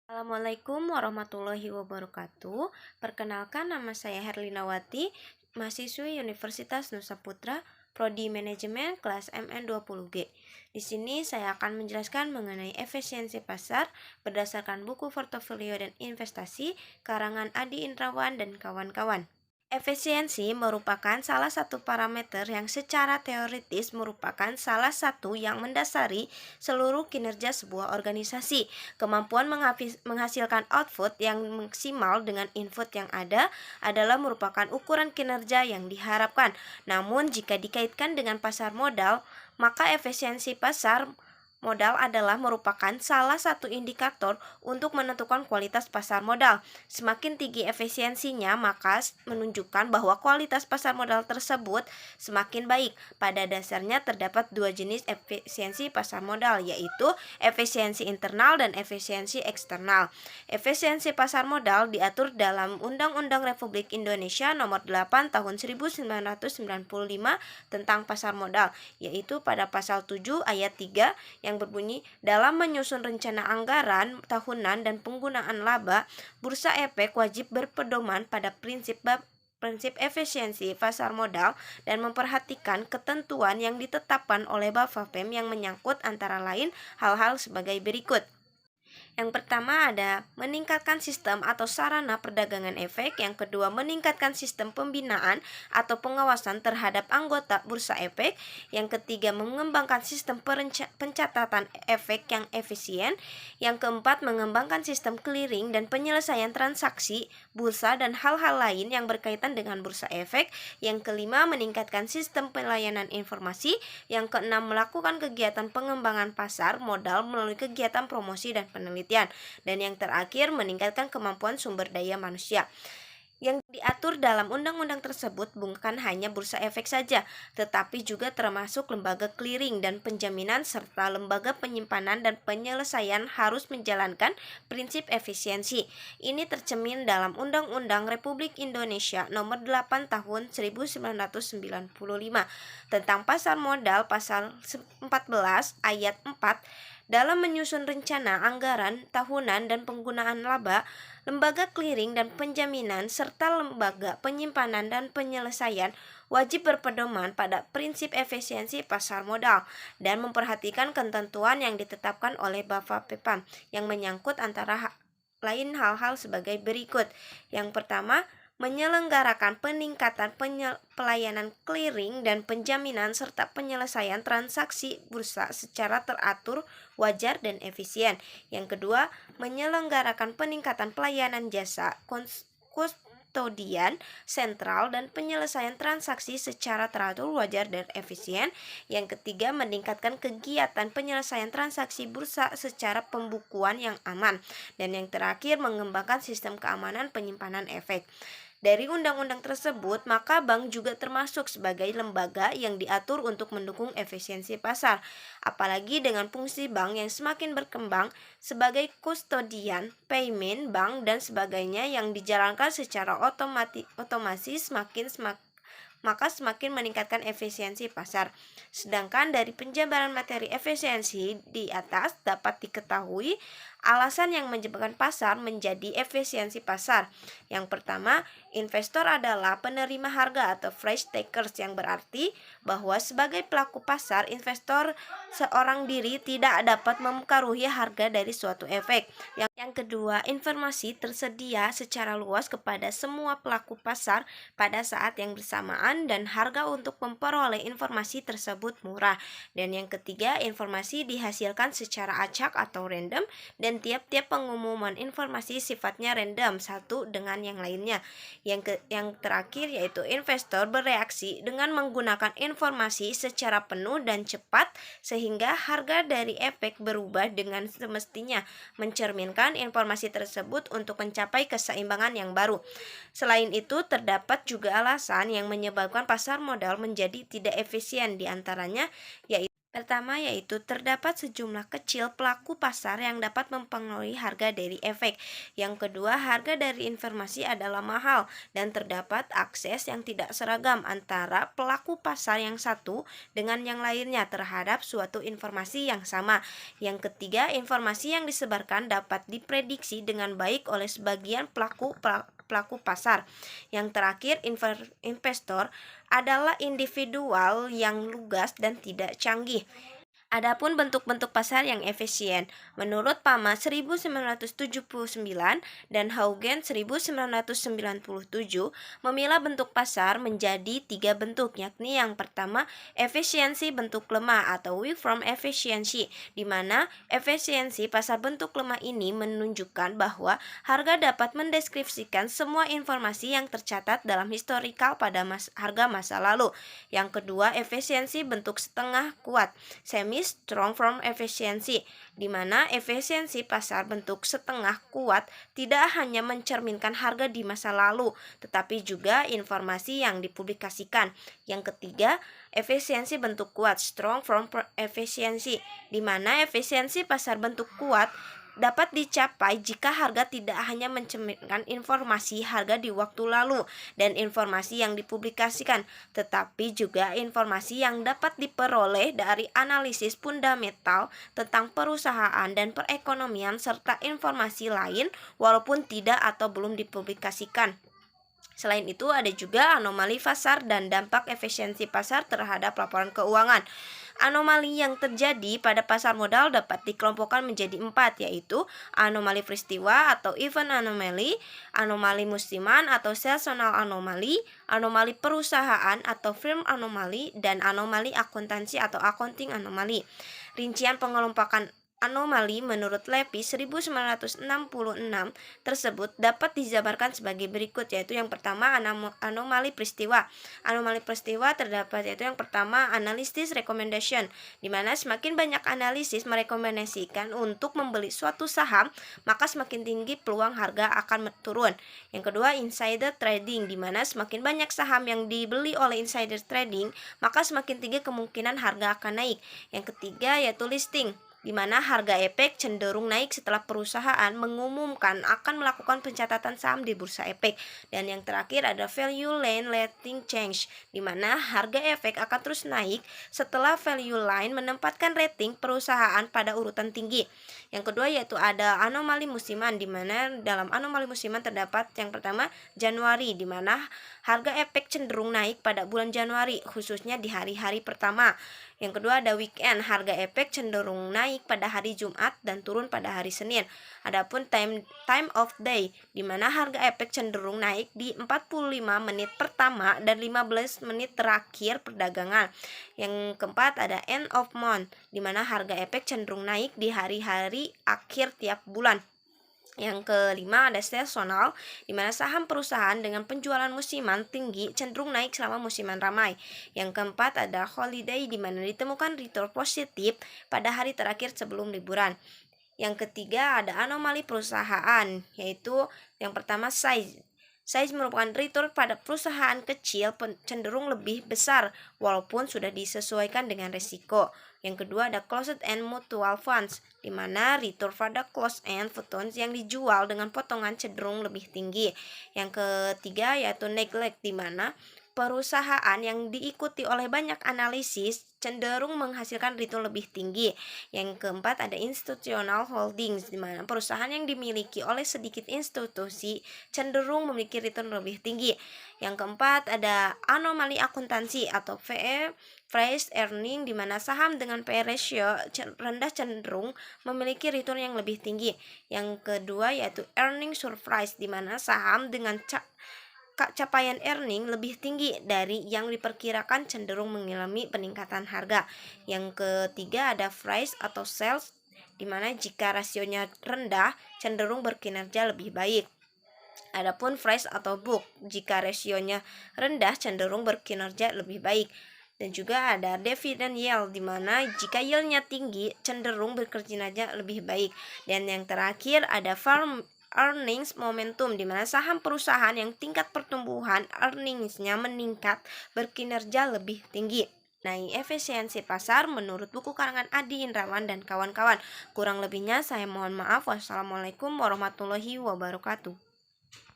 Assalamualaikum warahmatullahi wabarakatuh. Perkenalkan, nama saya Herlinawati, mahasiswi Universitas Nusa Putra, Prodi Manajemen kelas MN20G. Di sini saya akan menjelaskan mengenai efisiensi pasar berdasarkan buku portofolio dan investasi karangan Adi Indrawan dan kawan-kawan. Efisiensi merupakan salah satu parameter yang secara teoritis merupakan salah satu yang mendasari seluruh kinerja sebuah organisasi. Kemampuan menghasilkan output yang maksimal dengan input yang ada adalah merupakan ukuran kinerja yang diharapkan. Namun jika dikaitkan dengan pasar modal, maka efisiensi pasar modal adalah merupakan salah satu indikator untuk menentukan kualitas pasar modal. Semakin tinggi efisiensinya, maka menunjukkan bahwa kualitas pasar modal tersebut semakin baik. Pada dasarnya terdapat dua jenis efisiensi pasar modal, yaitu efisiensi internal dan efisiensi eksternal. Efisiensi pasar modal diatur dalam Undang-Undang Republik Indonesia Nomor 8 Tahun 1995 tentang pasar modal, yaitu pada pasal 7 ayat 3 yang berbunyi, dalam menyusun rencana anggaran tahunan dan penggunaan laba, Bursa Efek wajib berpedoman pada prinsip efisiensi pasar modal dan memperhatikan ketentuan yang ditetapkan oleh Bapepm yang menyangkut antara lain hal-hal sebagai berikut. Yang pertama ada meningkatkan sistem atau sarana perdagangan efek. Yang kedua, meningkatkan sistem pembinaan atau pengawasan terhadap anggota bursa efek. Yang ketiga, mengembangkan sistem pencatatan efek yang efisien. Yang keempat, mengembangkan sistem clearing dan penyelesaian transaksi bursa dan hal-hal lain yang berkaitan dengan bursa efek. Yang kelima, meningkatkan sistem pelayanan informasi. Yang keenam, melakukan kegiatan pengembangan pasar modal melalui kegiatan promosi dan penelitian. Dan yang terakhir, meningkatkan kemampuan sumber daya manusia. Yang diatur dalam undang-undang tersebut bukan hanya bursa efek saja, tetapi juga termasuk lembaga clearing dan penjaminan serta lembaga penyimpanan dan penyelesaian harus menjalankan prinsip efisiensi. Ini tercermin dalam Undang-Undang Republik Indonesia Nomor 8 Tahun 1995 tentang pasar modal, pasal 14 ayat 4. Dalam menyusun rencana anggaran tahunan dan penggunaan laba, lembaga clearing dan penjaminan serta lembaga penyimpanan dan penyelesaian wajib berpedoman pada prinsip efisiensi pasar modal dan memperhatikan ketentuan yang ditetapkan oleh Bapepm yang menyangkut antara lain hal-hal sebagai berikut. Yang pertama, menyelenggarakan peningkatan pelayanan clearing dan penjaminan serta penyelesaian transaksi bursa secara teratur, wajar, dan efisien. Yang kedua, menyelenggarakan peningkatan pelayanan jasa kustodian sentral dan penyelesaian transaksi secara teratur, wajar, dan efisien. Yang ketiga, meningkatkan kegiatan penyelesaian transaksi bursa secara pembukuan yang aman. Dan yang terakhir, mengembangkan sistem keamanan penyimpanan efek. Dari undang-undang tersebut, maka bank juga termasuk sebagai lembaga yang diatur untuk mendukung efisiensi pasar. Apalagi dengan fungsi bank yang semakin berkembang sebagai kustodian, payment, bank, dan sebagainya yang dijalankan secara otomasi maka semakin meningkatkan efisiensi pasar. Sedangkan dari penjabaran materi efisiensi di atas dapat diketahui alasan yang menyebabkan pasar menjadi efisiensi pasar. Yang pertama, investor adalah penerima harga atau price takers, yang berarti bahwa sebagai pelaku pasar, investor seorang diri tidak dapat mempengaruhi harga dari suatu efek. Yang kedua, informasi tersedia secara luas kepada semua pelaku pasar pada saat yang bersamaan dan harga untuk memperoleh informasi tersebut murah. Dan yang ketiga, informasi dihasilkan secara acak atau random dan tiap-tiap pengumuman informasi sifatnya random satu dengan yang lainnya. Yang terakhir yaitu investor bereaksi dengan menggunakan informasi secara penuh dan cepat sehingga harga dari efek berubah dengan semestinya, mencerminkan informasi tersebut untuk mencapai keseimbangan yang baru. Selain itu, terdapat juga alasan yang menyebabkan pasar modal menjadi tidak efisien, diantaranya yaitu Pertama yaitu terdapat sejumlah kecil pelaku pasar yang dapat mempengaruhi harga dari efek. Yang kedua, harga dari informasi adalah mahal dan terdapat akses yang tidak seragam antara pelaku pasar yang satu dengan yang lainnya terhadap suatu informasi yang sama. Yang ketiga, informasi yang disebarkan dapat diprediksi dengan baik oleh sebagian pelaku pasar. Yang terakhir, investor adalah individual yang lugas dan tidak canggih. Adapun bentuk-bentuk pasar yang efisien, menurut Pama 1979 dan Haugen 1997, memilah bentuk pasar menjadi 3 bentuk, yakni yang pertama, efisiensi bentuk lemah atau weak from efficiency, di mana efisiensi pasar bentuk lemah ini menunjukkan bahwa harga dapat mendeskripsikan semua informasi yang tercatat dalam historikal pada harga masa lalu. Yang kedua, efisiensi bentuk setengah kuat, semi strong from efficiency, di mana efisiensi pasar bentuk setengah kuat tidak hanya mencerminkan harga di masa lalu, tetapi juga informasi yang dipublikasikan. Yang ketiga, efisiensi bentuk kuat, strong from efficiency, di mana efisiensi pasar bentuk kuat dapat dicapai jika harga tidak hanya mencerminkan informasi harga di waktu lalu dan informasi yang dipublikasikan, tetapi juga informasi yang dapat diperoleh dari analisis fundamental tentang perusahaan dan perekonomian serta informasi lain walaupun tidak atau belum dipublikasikan. Selain itu, ada juga anomali pasar dan dampak efisiensi pasar terhadap laporan keuangan. Anomali yang terjadi pada pasar modal dapat dikelompokkan menjadi 4, yaitu anomali peristiwa atau event anomaly, anomali musiman atau seasonal anomaly, anomali perusahaan atau firm anomaly, dan anomali akuntansi atau accounting anomaly. Rincian pengelompokan anomali menurut Levy 1966 tersebut dapat dijabarkan sebagai berikut, yaitu yang pertama anomali peristiwa. Anomali peristiwa terdapat yaitu yang pertama analisis recommendation, di mana semakin banyak analisis merekomendasikan untuk membeli suatu saham, maka semakin tinggi peluang harga akan turun. Yang kedua, insider trading, di mana semakin banyak saham yang dibeli oleh insider trading, maka semakin tinggi kemungkinan harga akan naik. Yang ketiga yaitu listing, di mana harga efek cenderung naik setelah perusahaan mengumumkan akan melakukan pencatatan saham di bursa efek. Dan yang terakhir ada value line rating change, di mana harga efek akan terus naik setelah value line menempatkan rating perusahaan pada urutan tinggi. Yang kedua yaitu ada anomali musiman, di mana dalam anomali musiman terdapat yang pertama Januari, di mana harga efek cenderung naik pada bulan Januari, khususnya di hari-hari pertama. Yang kedua ada weekend, harga efek cenderung naik pada hari Jumat dan turun pada hari Senin. Adapun time of day, di mana harga efek cenderung naik di 45 menit pertama dan 15 menit terakhir perdagangan. Yang keempat ada end of month, di mana harga efek cenderung naik di hari-hari akhir tiap bulan. Yang kelima ada seasonal, di mana saham perusahaan dengan penjualan musiman tinggi cenderung naik selama musiman ramai. Yang keempat ada holiday, di mana ditemukan return positif pada hari terakhir sebelum liburan. Yang ketiga ada anomali perusahaan, yaitu yang pertama size. Size merupakan return pada perusahaan kecil cenderung lebih besar walaupun sudah disesuaikan dengan risiko. Yang kedua ada closed end mutual funds, di mana return pada closed end funds yang dijual dengan potongan cenderung lebih tinggi. Yang ketiga yaitu neglect, di mana perusahaan yang diikuti oleh banyak analisis cenderung menghasilkan return lebih tinggi. Yang keempat ada institutional holdings, di mana perusahaan yang dimiliki oleh sedikit institusi cenderung memiliki return lebih tinggi. Yang keempat ada anomali akuntansi atau PE price earning, di mana saham dengan PE ratio rendah cenderung memiliki return yang lebih tinggi. Yang kedua yaitu earning surprise, di mana saham dengan capaian earning lebih tinggi dari yang diperkirakan cenderung mengalami peningkatan harga. Yang ketiga ada price atau sales, di mana jika rasionya rendah cenderung berkinerja lebih baik. Adapun price atau book, jika rasionya rendah cenderung berkinerja lebih baik. Dan juga ada dividend yield, di mana jika yieldnya tinggi cenderung berkinerja lebih baik. Dan yang terakhir ada farm earnings momentum, di mana saham perusahaan yang tingkat pertumbuhan earningsnya meningkat berkinerja lebih tinggi. Naik efisiensi pasar menurut buku karangan Adi Indrawan dan kawan-kawan. Kurang lebihnya saya mohon maaf. Wassalamualaikum warahmatullahi wabarakatuh.